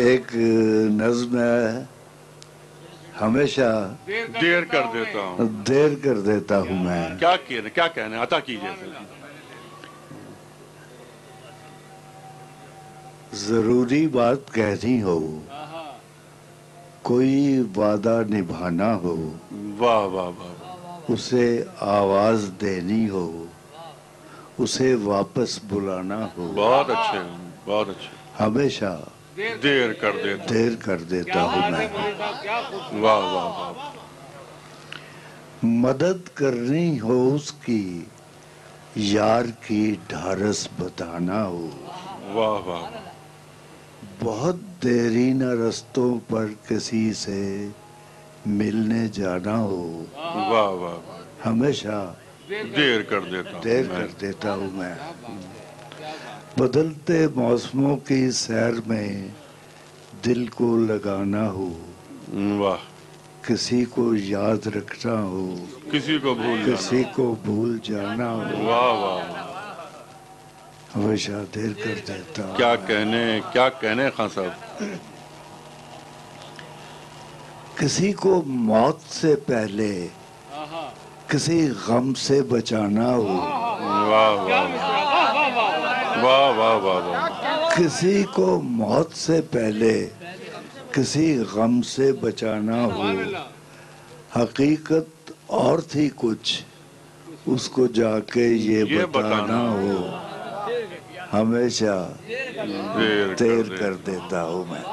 ایک نظم ہے، ہمیشہ دیر کر دیتا ہوں. دیر کر دیتا ہوں میں. کیا کہنا عطا کیجئے. ضروری بات کہنی ہو، کوئی وعدہ نبھانا ہو، واہ واہ واہ. اسے آواز دینی ہو، اسے واپس بلانا ہو، بہت اچھے بہت اچھے. ہمیشہ دیر کر دیتا ہوں میں. واہ واہ واہ. مدد کرنی ہو اس کی، یار کی ڈھارس بتانا ہو، واہ واہ. بہت دیرینہ رستوں پر کسی سے ملنے جانا ہو، واہ واہ. ہمیشہ دیر کر دیتا ہوں میں. بدلتے موسموں کی سیر میں دل کو لگانا ہو، واہ. کسی کو یاد رکھنا ہو، کسی کو بھول جانا ہو، واہ واہ. ہمیشہ دیر کر دیتا ہوں. کیا کہنے خان صاحب. کسی کو موت سے پہلے کسی غم سے بچانا ہو، واہ واہ واہ واہ واہ. کسی کو موت سے پہلے کسی غم سے بچانا ہو، حقیقت اور تھی کچھ اس کو جا کے یہ بتانا ہو، ہمیشہ دیر کر دیتا ہوں میں.